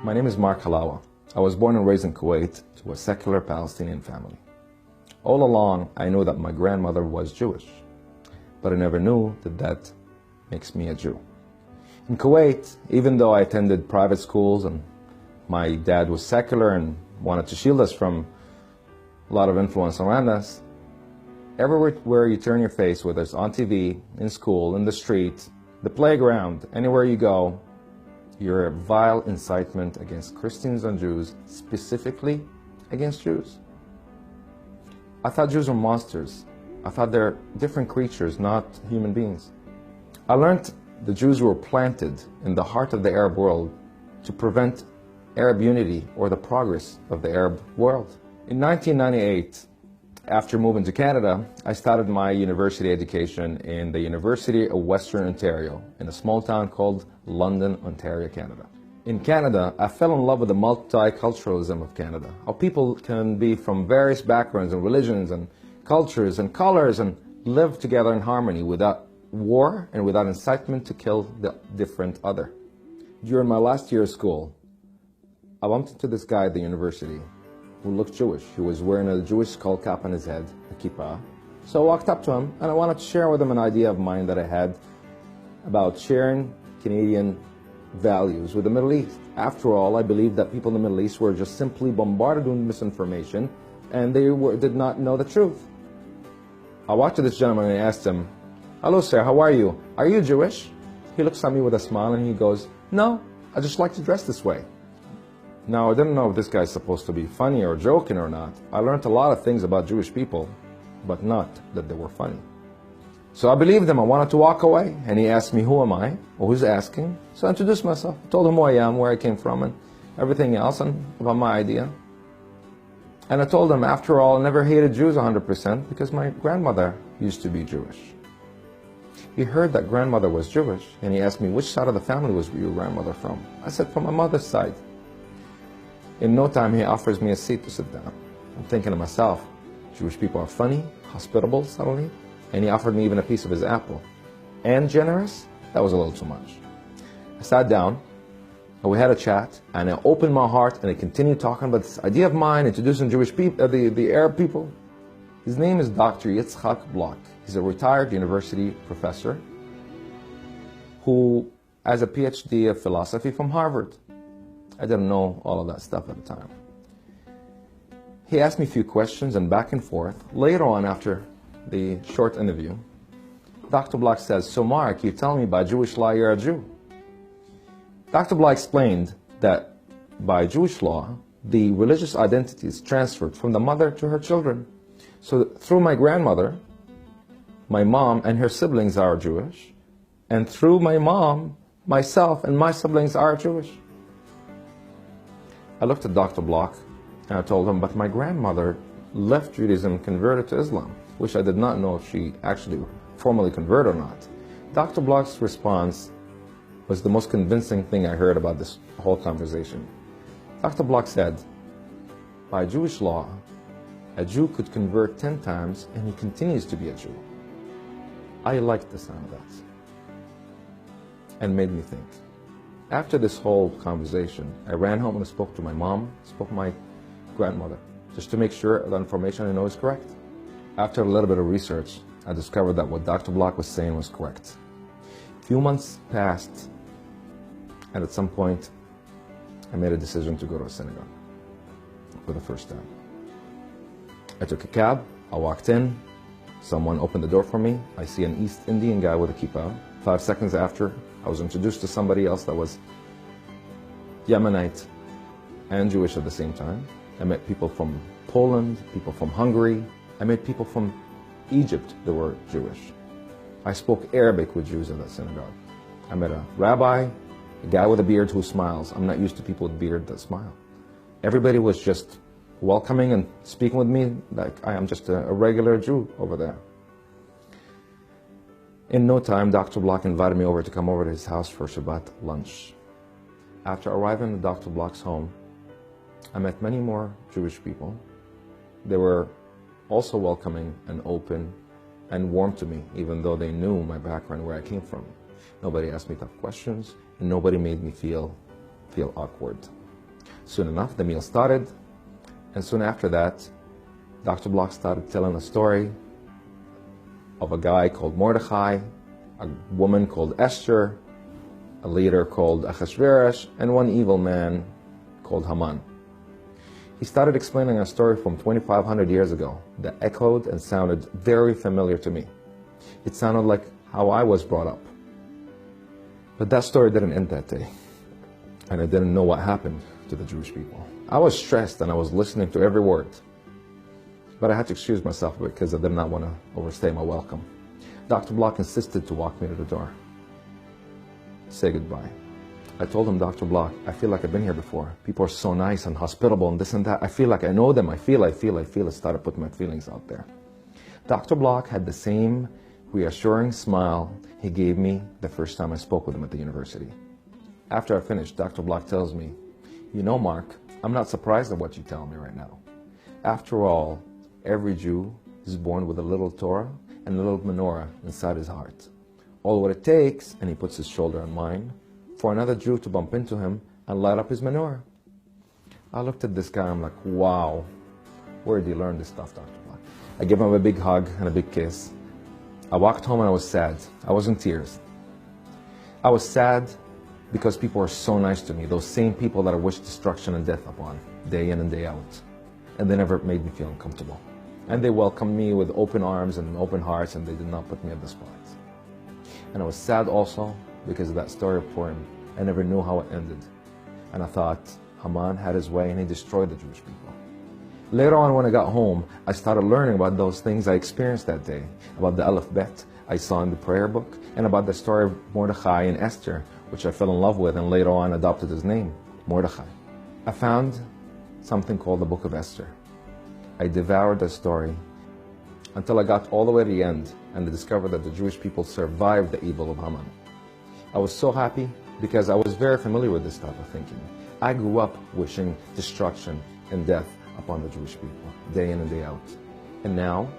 My name is Mark Halawa. I was born and raised in Kuwait to a secular Palestinian family. All along, I knew that my grandmother was Jewish, but I never knew that that makes me a Jew. In Kuwait, even though I attended private schools and my dad was secular and wanted to shield us from a lot of influence around us, everywhere where you turn your face, whether it's on TV, in school, in the street, the playground, anywhere you go, you're a vile incitement against Christians and Jews, specifically against Jews. I thought Jews were monsters. I thought they're different creatures, not human beings. I learned the Jews were planted in the heart of the Arab world to prevent Arab unity or the progress of the Arab world. In 1998, after moving to Canada, I started my university education in the University of Western Ontario in a small town called London, Ontario, Canada. In Canada, I fell in love with the multiculturalism of Canada, how people can be from various backgrounds and religions and cultures and colors and live together in harmony without war and without incitement to kill the different other. During my last year of school, I bumped into this guy at the university who looked Jewish. He was wearing a Jewish skull cap on his head, a kippah. So I walked up to him and I wanted to share with him an idea of mine that I had about sharing Canadian values with the Middle East. After all, I believe that people in the Middle East were just simply bombarded with misinformation and they did not know the truth. I walked to this gentleman and I asked him, "Hello sir, how are you? Are you Jewish?" He looks at me with a smile and he goes, "No, I just like to dress this way." Now, I didn't know if this guy's supposed to be funny or joking or not. I learned a lot of things about Jewish people, but not that they were funny. So I believed him. I wanted to walk away. And he asked me, "Who am I?" Or who's asking? So I introduced myself, told him who I am, where I came from, and everything else, and about my idea. And I told him, after all, I never hated Jews 100% because my grandmother used to be Jewish. He heard that grandmother was Jewish, and he asked me, "Which side of the family was your grandmother from?" I said, "From my mother's side." In no time, he offers me a seat to sit down. I'm thinking to myself, Jewish people are funny, hospitable suddenly, and he offered me even a piece of his apple. And generous? That was a little too much. I sat down, and we had a chat, and I opened my heart, and I continued talking about this idea of mine, introducing Jewish people, the Arab people. His name is Dr. Yitzhak Block. He's a retired university professor who has a PhD of philosophy from Harvard. I didn't know all of that stuff at the time. He asked me a few questions and back and forth. Later on, after the short interview, Dr. Block says, "So Mark, you tell me by Jewish law you're a Jew." Dr. Block explained that by Jewish law, the religious identity is transferred from the mother to her children. So through my grandmother, my mom and her siblings are Jewish, and through my mom, myself and my siblings are Jewish. I looked at Dr. Block and I told him, "But my grandmother left Judaism and converted to Islam," which I did not know if she actually formally converted or not. Dr. Block's response was the most convincing thing I heard about this whole conversation. Dr. Block said, "By Jewish law, a Jew could convert 10 times and he continues to be a Jew." I liked the sound of that and made me think. After this whole conversation, I ran home and I spoke to my mom, spoke to my grandmother, just to make sure the information I know is correct. After a little bit of research, I discovered that what Dr. Block was saying was correct. A few months passed, and at some point, I made a decision to go to a synagogue for the first time. I took a cab, I walked in, someone opened the door for me. I see an East Indian guy with a kippah. 5 seconds after, I was introduced to somebody else that was Yemenite and Jewish at the same time. I met people from Poland, people from Hungary. I met people from Egypt that were Jewish. I spoke Arabic with Jews at that synagogue. I met a rabbi, a guy with a beard who smiles. I'm not used to people with beard that smile. Everybody was just welcoming and speaking with me like I am just a regular Jew over there. In no time, Dr. Block invited me over to come over to his house for Shabbat lunch. After arriving at Dr. Block's home, I met many more Jewish people. They were also welcoming and open and warm to me, even though they knew my background, where I came from. Nobody asked me tough questions, and nobody made me feel awkward. Soon enough, the meal started, and soon after that, Dr. Block started telling a story of a guy called Mordechai, a woman called Esther, a leader called Achashverosh, and one evil man called Haman. He started explaining a story from 2,500 years ago that echoed and sounded very familiar to me. It sounded like how I was brought up. But that story didn't end that day, and I didn't know what happened to the Jewish people. I was stressed and I was listening to every word. But I had to excuse myself because I did not want to overstay my welcome. Dr. Block insisted to walk me to the door, say goodbye. I told him, Dr. Block, I feel like I've been here before. People are so nice and hospitable and this and that. I feel like I know them. I feel. I started putting my feelings out there. Dr. Block had the same reassuring smile he gave me the first time I spoke with him at the university. After I finished, Dr. Block tells me, you know, Mark, I'm not surprised at what you tell me right now. After all, every Jew is born with a little Torah and a little menorah inside his heart. All what it takes, and he puts his shoulder on mine, for another Jew to bump into him and light up his menorah. I looked at this guy, I'm like, wow, where did you learn this stuff, Dr. Block? I gave him a big hug and a big kiss. I walked home and I was sad. I was in tears. I was sad because people were so nice to me, those same people that I wished destruction and death upon, day in and day out. And they never made me feel uncomfortable. And they welcomed me with open arms and open hearts, and they did not put me at the spot. And I was sad also because of that story of Purim. I never knew how it ended. And I thought Haman had his way and he destroyed the Jewish people. Later on, when I got home, I started learning about those things I experienced that day, about the Aleph Bet I saw in the prayer book, and about the story of Mordechai and Esther, which I fell in love with and later on adopted his name, Mordechai. I found something called the Book of Esther. I devoured the story until I got all the way to the end and I discovered that the Jewish people survived the evil of Haman. I was so happy because I was very familiar with this type of thinking. I grew up wishing destruction and death upon the Jewish people, day in and day out. And now,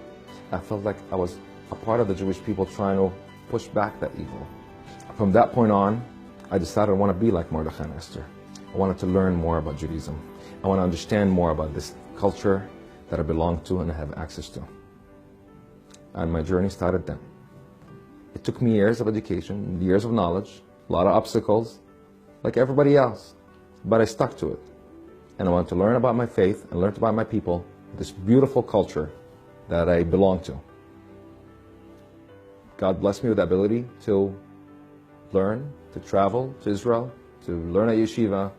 I felt like I was a part of the Jewish people trying to push back that evil. From that point on, I decided I want to be like Mordechai and Esther. I wanted to learn more about Judaism. I want to understand more about this culture that I belong to and have access to. And my journey started then. It took me years of education, years of knowledge, a lot of obstacles, like everybody else. But I stuck to it. And I wanted to learn about my faith and learn about my people, this beautiful culture that I belong to. God blessed me with the ability to learn, to travel to Israel, to learn at yeshiva,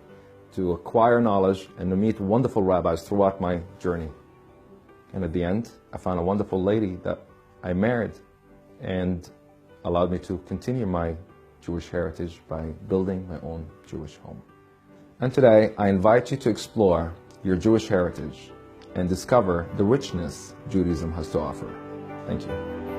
to acquire knowledge, and to meet wonderful rabbis throughout my journey. And at the end, I found a wonderful lady that I married and allowed me to continue my Jewish heritage by building my own Jewish home. And today, I invite you to explore your Jewish heritage and discover the richness Judaism has to offer. Thank you.